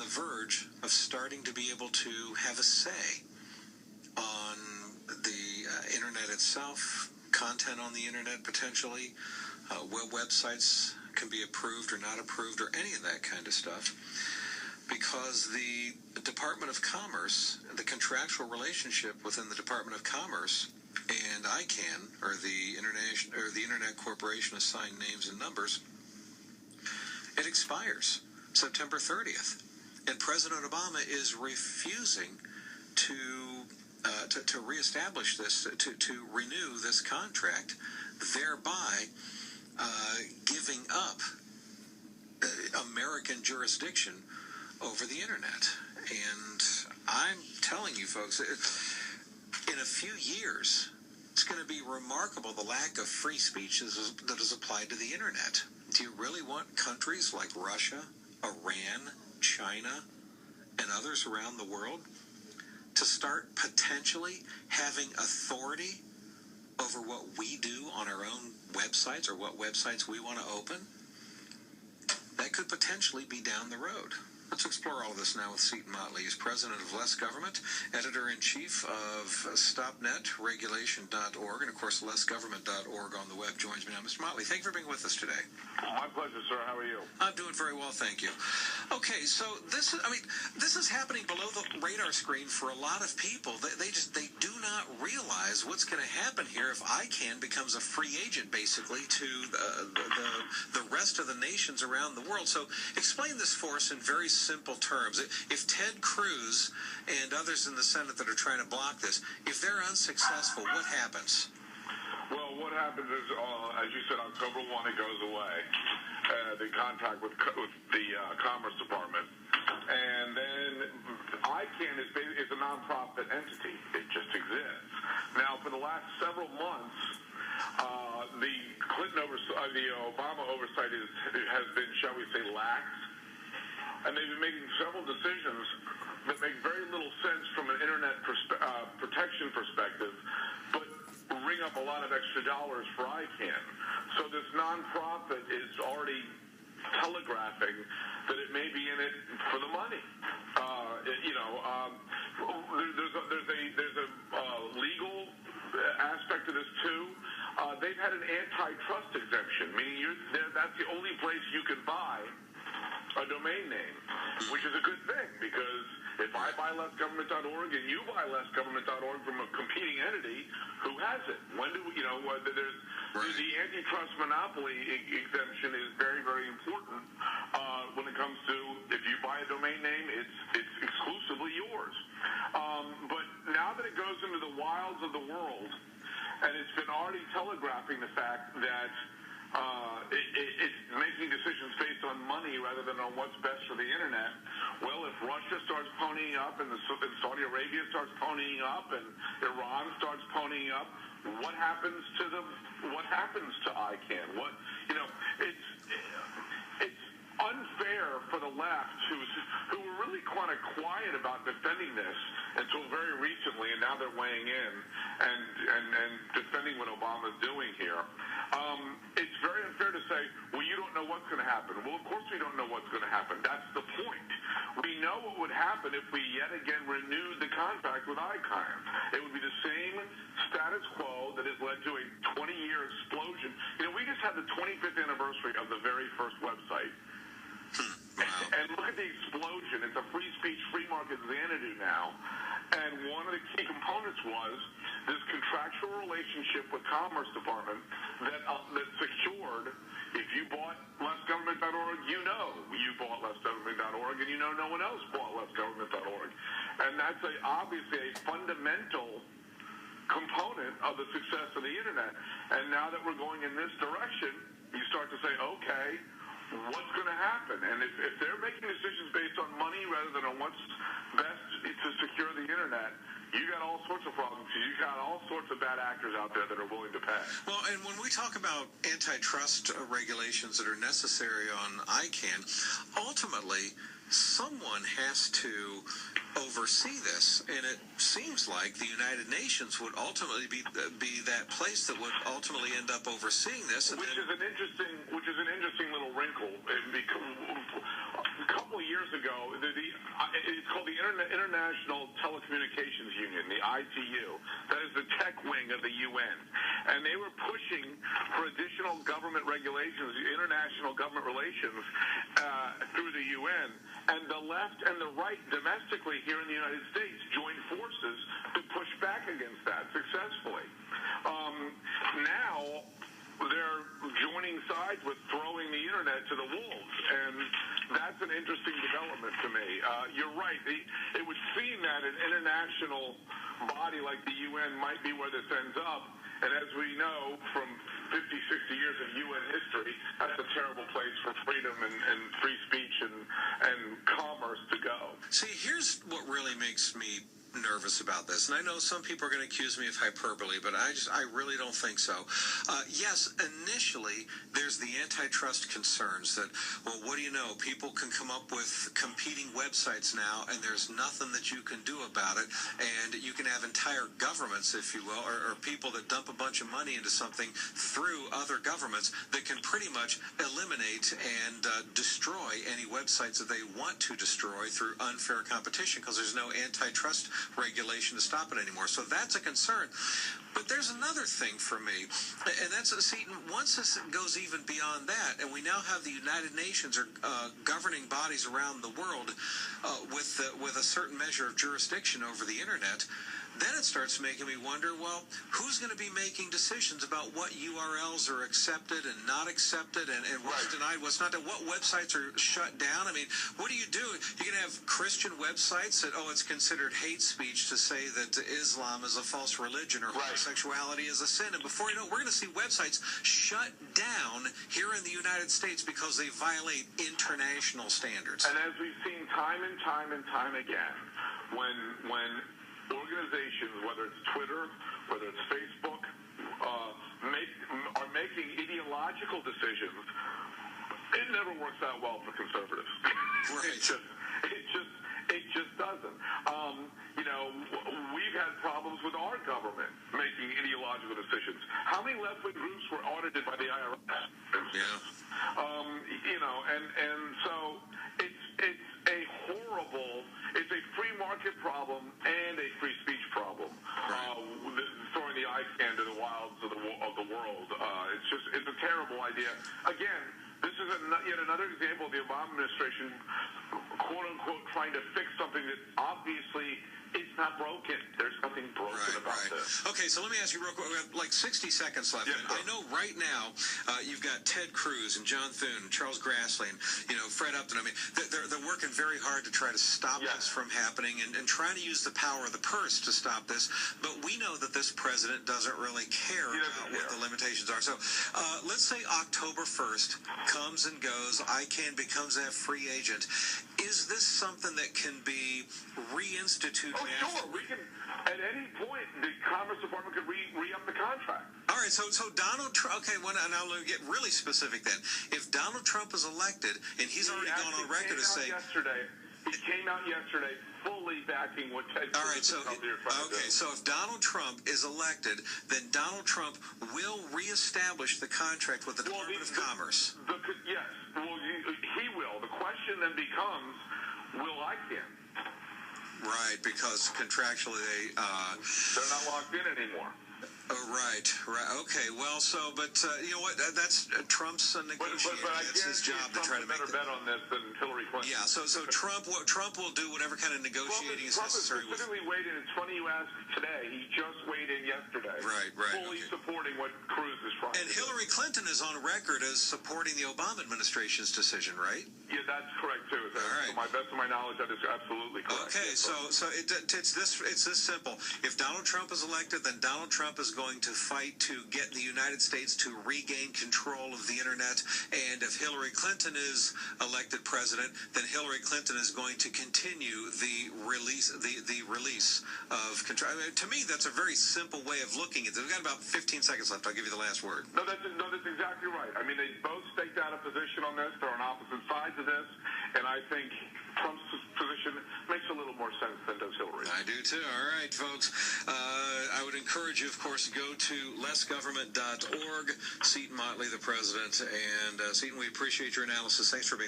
verge of starting to be able to have a say on the internet itself, content on the internet potentially, websites can be approved or not approved, or any of that kind of stuff, because the Department of Commerce, the contractual relationship within the Department of Commerce and ICAN, or the Internet Corporation Assigned Names and Numbers, it expires September 30th, and President Obama is refusing to reestablish this, to renew this contract, thereby giving up American jurisdiction over the internet. And I'm telling you folks, in a few years, it's going to be remarkable the lack of free speech that is applied to the internet. Do you really want countries like Russia, Iran, China, and others around the world to start potentially having authority over what we do on our own websites, or what websites we want to open? That could potentially be down the road. Let's explore all of this now with Seton Motley. He's president of Less Government, editor-in-chief of StopNetRegulation.org, and, of course, LessGovernment.org on the web. Joins me now. Mr. Motley, thank you for being with us today. My pleasure, sir. How are you? I'm doing very well, thank you. Okay, so this is happening below the radar screen for a lot of people. They do not realize what's going to happen here if ICAN becomes a free agent, basically, to the rest of the nations around the world. So explain this for us in very simple terms. If Ted Cruz and others in the Senate that are trying to block this, if they're unsuccessful, what happens? Well, what happens is, as you said, October 1, it goes away, the contact with the Commerce Department. And then ICAN is a nonprofit entity. It just exists. Now, for the last several months, the Obama oversight has been, shall we say, lax. And they've been making several decisions that make very little sense from an internet protection perspective, but ring up a lot of extra dollars for ICAN. So this nonprofit is already telegraphing that it may be in it for the money. There's a legal aspect to this too. They've had an antitrust exemption, meaning that's the only place you can buy a domain name, which is a good thing, because if I buy lessgovernment.org and you buy lessgovernment.org from a competing entity, who has it? When do there's the antitrust monopoly exemption is very, very important when it comes to, if you buy a domain name, it's exclusively yours. But now that it goes into the wilds of the world, and it's been already telegraphing the fact that it's making decisions based on money rather than on what's best for the internet. Well, if Russia starts ponying up and Saudi Arabia starts ponying up and Iran starts ponying up, what happens to them? What happens to ICAN? It's unfair for the left, who were really kind of quiet about defending this until very recently, and now they're weighing in and defending what Obama's doing here. It's very unfair to say, well, you don't know what's going to happen. Well, of course we don't know what's going to happen. That's the point. We know what would happen if we yet again renewed the contract with ICAN. It would be the same status quo that has led to a 20-year explosion. We just had the 25th anniversary of the very first website. Wow. And look at the explosion. It's a free speech, free market Xanadu now. And one of the key components was this contractual relationship with Commerce Department that secured, if you bought lessgovernment.org, you bought lessgovernment.org, and no one else bought lessgovernment.org. And that's obviously a fundamental component of the success of the internet. And now that we're going in this direction, you start to say, okay, what's going to happen? And if they're making decisions based on money rather than on what's best to secure the internet, you got all sorts of problems. You got all sorts of bad actors out there that are willing to pay. Well, and when we talk about antitrust regulations that are necessary on ICAN, ultimately someone has to oversee this, and it seems like the United Nations would ultimately be that place that would ultimately end up overseeing this. Which is an interesting little wrinkle. A couple of years ago, ago, it's called the International Telecommunications Union, the ITU. That is the tech wing of the UN. And they were pushing for additional government regulations, international government relations through the UN. And the left and the right domestically here in the United States joined forces to push back against that successfully. Now they're joining sides with throwing the internet to the wolves, and that's an interesting development to me. You're right. It would seem that an international body like the UN might be where this ends up, and as we know from 50, 60 years of UN history, that's a terrible place for freedom and free speech and commerce to go. See, here's what really makes me nervous about this, and I know some people are going to accuse me of hyperbole, but I really don't think so. Yes, initially there's the antitrust concerns that, well, what do you know, people can come up with competing websites now and there's nothing that you can do about it, and you can have entire governments, if you will, or people that dump a bunch of money into something through other governments that can pretty much eliminate and destroy any websites that they want to destroy through unfair competition, because there's no antitrust regulation to stop it anymore. So that's a concern. But there's another thing for me, and that's, see, once this goes even beyond that, and we now have the United Nations or governing bodies around the world with a certain measure of jurisdiction over the internet, then it starts making me wonder, well, who's going to be making decisions about what URLs are accepted and not accepted, and what's denied, what's not, what websites are shut down? I mean, what do? You're going to have Christian websites that, it's considered hate speech to say that Islam is a false religion or homosexuality is a sin. And before you know it, we're going to see websites shut down here in the United States because they violate international standards. And as we've seen time and time and time again, when organizations, whether it's Twitter, whether it's Facebook, are making ideological decisions, it never works out well for conservatives. Right. It just doesn't. We've had problems with our government making ideological decisions. How many left-wing groups were audited by the IRS? Yeah. And so it's a horrible, it's a free market problem and a free speech problem. Throwing the ICAN to the wilds of the world. It's a terrible idea. Again, this is yet another example of the Obama administration, quote unquote, trying to fix something that obviously is not broken. There's nothing broken about this. Okay, so let me ask you real quick. We have like 60 seconds left. Yes, I know right now you've got Ted Cruz and John Thune and Charles Grassley and Fred Upton. I mean, they're working very hard to try to stop this from happening and trying to use the power of the purse to stop this. But we know that this president doesn't really care about what the limitations are. So let's say October 1st comes and goes. ICAN becomes that free agent. Is this something that can be reinstituted? Oh, sure. We can, at any point, the Commerce Department could re-up the contract. All right, so Donald Trump, okay, and I'll get really specific then. If Donald Trump is elected, and he's already gone on record to say... He came out yesterday fully backing what Ted Cruz is trying to do. So if Donald Trump is elected, then Donald Trump will reestablish the contract with the Department of Commerce. Yes, he will. The question then becomes, will ICAN? Right, because contractually they're not locked in anymore. Right. Okay. Well, but you know what? That's Trump's negotiating. But it's his job to try to make better bet on this than Hillary Clinton. Yeah. So Trump will do whatever kind of negotiating is necessary. Trump specifically weighed in. It's funny you asked today. He just weighed in yesterday. Right. Fully supporting what Cruz is trying to do. And Hillary Clinton is on record as supporting the Obama administration's decision, right? Yeah, that's correct too. All right. To my best of my knowledge, that is absolutely correct. Okay. So it's this simple. If Donald Trump is elected, then Donald Trump is going to fight to get the United States to regain control of the internet, and if Hillary Clinton is elected president, then Hillary Clinton is going to continue the release of control. I mean, to me, that's a very simple way of looking at it. We've got about 15 seconds left. I'll give you the last word. No, that's exactly right. I mean, they both staked out a position on this. They're on opposite sides of this, and I think Trump's position makes a little more sense than does Hillary. I do too. All right, folks. I would encourage you, of course, to go to lessgovernment.org. Seton Motley, the president. And Seton, we appreciate your analysis. Thanks for being with us.